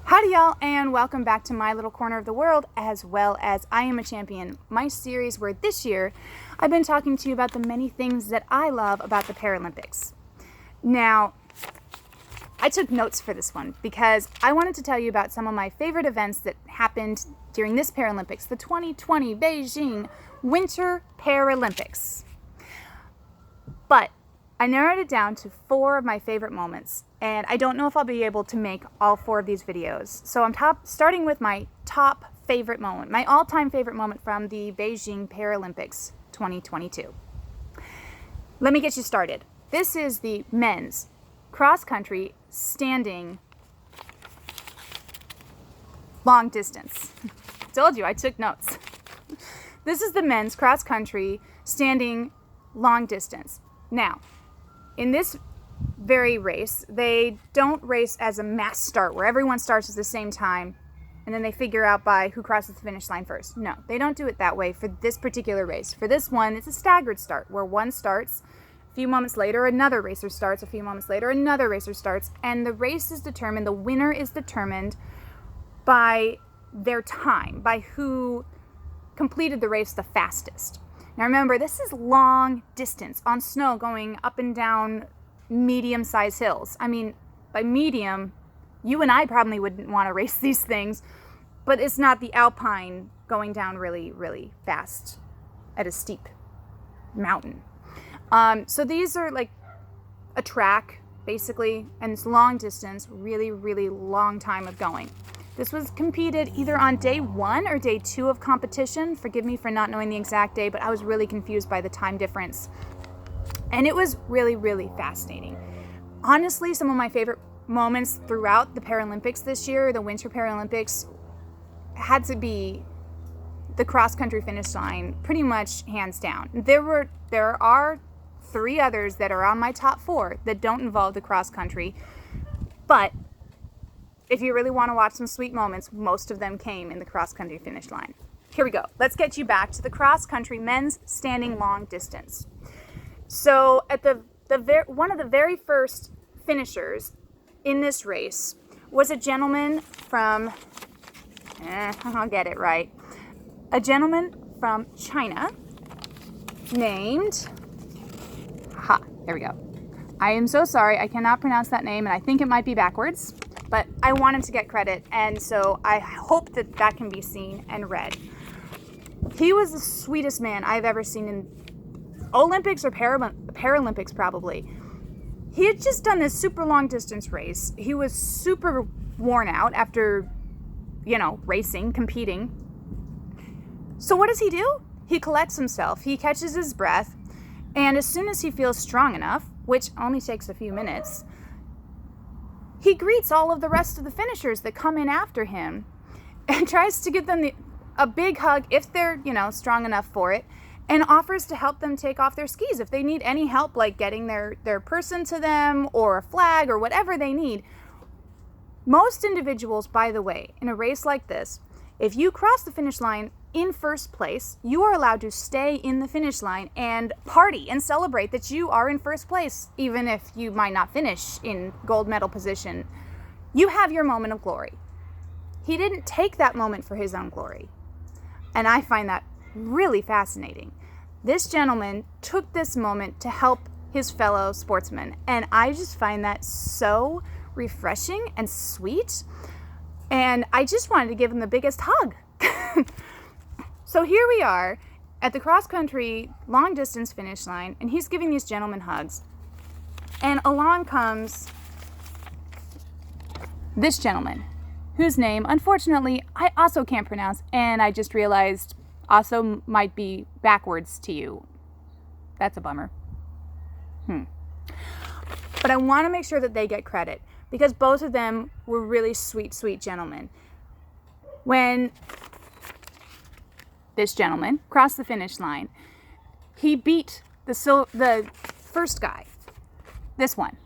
Howdy y'all, and welcome back to my little corner of the world, as well as I Am a Champion, my series where this year I've been talking to you about the many things that I love about the Paralympics. Now, I took notes for this one because I wanted to tell you about some of my favorite events that happened during this Paralympics, the 2020 Beijing Winter Paralympics. But I narrowed it down to 4 of my favorite moments, and I don't know if I'll be able to make all 4 of these videos. So I'm starting with my top favorite moment, my all-time favorite moment from the Beijing Paralympics 2022. Let me get you started. This is the men's cross-country standing long distance. Told you, I took notes. This is the men's cross-country standing long distance. Now, in this very race, they don't race as a mass start where everyone starts at the same time and then they figure out by who crosses the finish line first. No, they don't do it that way for this particular race. For this one, it's a staggered start where one starts, a few moments later another racer starts, a few moments later another racer starts, and the race is determined, the winner is determined by their time, by who completed the race the fastest. Now remember, this is long distance on snow going up and down medium-sized hills. I mean, by medium, you and I probably wouldn't want to race these things, but it's not the alpine going down really, really fast at a steep mountain. So these are like a track, basically, and it's long distance, really, really long time of going. This was competed either on day 1 or day 2 of competition. Forgive me for not knowing the exact day, but I was really confused by the time difference. And it was really, really fascinating. Honestly, some of my favorite moments throughout the Paralympics this year, the Winter Paralympics, had to be the cross-country finish line, pretty much hands down. There are 3 others that are on my top 4 that don't involve the cross-country, but if you really want to watch some sweet moments, most of them came in the cross-country finish line. Here we go. Let's get you back to the cross-country men's standing long distance. So at one of the very first finishers in this race was a gentleman from, I'll get it right, a gentleman from China named, there we go. I am so sorry, I cannot pronounce that name, and I think it might be backwards, but I wanted to get credit, and so I hope that that can be seen and read. He was the sweetest man I've ever seen in Olympics or Paralympics probably. He had just done this super long distance race. He was super worn out after, racing, competing. So what does he do? He collects himself, he catches his breath, and as soon as he feels strong enough, which only takes a few minutes, he greets all of the rest of the finishers that come in after him and tries to give them a big hug if they're, strong enough for it, and offers to help them take off their skis if they need any help, like getting their person to them or a flag or whatever they need. Most individuals, by the way, in a race like this, if you cross the finish line in first place, you are allowed to stay in the finish line and party and celebrate that you are in first place, even if you might not finish in gold medal position. You have your moment of glory. He didn't take that moment for his own glory, and I find that really fascinating. This gentleman took this moment to help his fellow sportsmen, and I just find that so refreshing and sweet, and I just wanted to give him the biggest hug. So here we are at the cross-country long-distance finish line, and he's giving these gentlemen hugs, and along comes this gentleman, whose name, unfortunately, I also can't pronounce, and I just realized also might be backwards to you. That's a bummer. But I want to make sure that they get credit, because both of them were really sweet, sweet gentlemen. When this gentleman crossed the finish line, he beat the first guy, this one.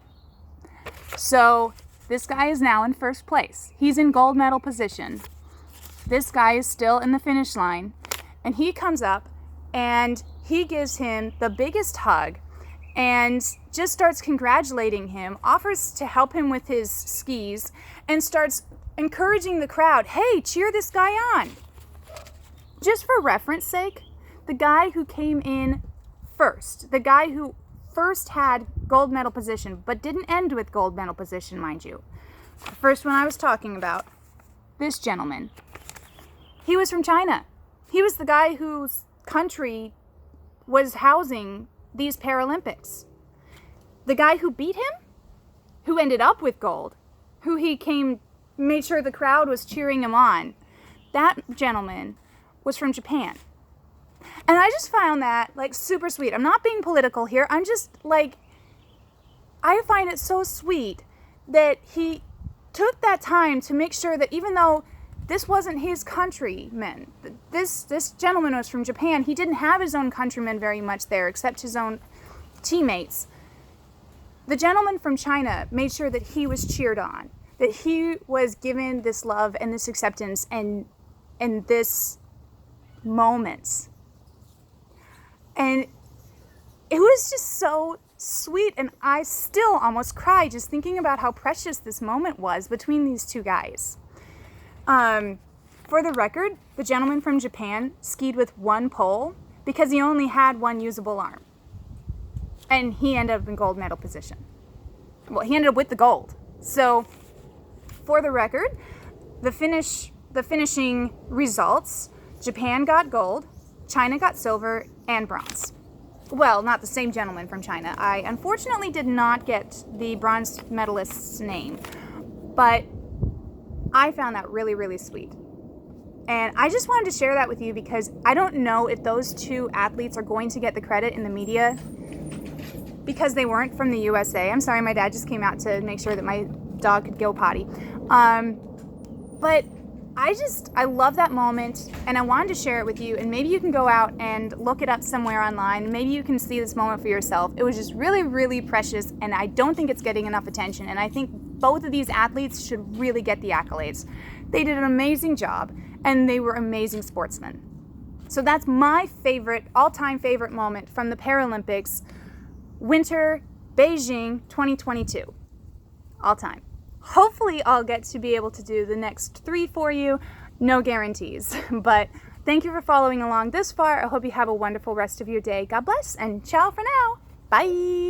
So this guy is now in first place. He's in gold medal position. This guy is still in the finish line, and he comes up and he gives him the biggest hug and just starts congratulating him, offers to help him with his skis, and starts encouraging the crowd, hey, cheer this guy on. Just for reference sake, the guy who came in first, the guy who first had gold medal position, but didn't end with gold medal position, mind you. The first one I was talking about, this gentleman, he was from China. He was the guy whose country was housing these Paralympics. The guy who beat him, who ended up with gold, who made sure the crowd was cheering him on, that gentleman was from Japan. And I just found that like super sweet. I'm not being political here. I'm just like, I find it so sweet that he took that time to make sure that even though this wasn't his countrymen, this gentleman was from Japan, he didn't have his own countrymen very much there except his own teammates. The gentleman from China made sure that he was cheered on, that he was given this love and this acceptance and this moment. And it was just so sweet, and I still almost cry just thinking about how precious this moment was between these two guys. For the record, the gentleman from Japan skied with one pole because he only had one usable arm. And he ended up in gold medal position. Well, he ended up with the gold. So, for the record, the finishing results, Japan got gold, China got silver, and bronze. Well, not the same gentleman from China. I unfortunately did not get the bronze medalist's name, but I found that really, really sweet. And I just wanted to share that with you because I don't know if those two athletes are going to get the credit in the media because they weren't from the USA. I'm sorry, my dad just came out to make sure that my dog could go potty. But I love that moment, and I wanted to share it with you, and maybe you can go out and look it up somewhere online. Maybe you can see this moment for yourself. It was just really, really precious, and I don't think it's getting enough attention, and I think both of these athletes should really get the accolades. They did an amazing job, and they were amazing sportsmen. So that's my favorite, all-time favorite moment from the Paralympics, Winter Beijing 2022, all time. Hopefully I'll get to be able to do the next 3 for you. No guarantees, but thank you for following along this far. I hope you have a wonderful rest of your day. God bless and ciao for now. Bye.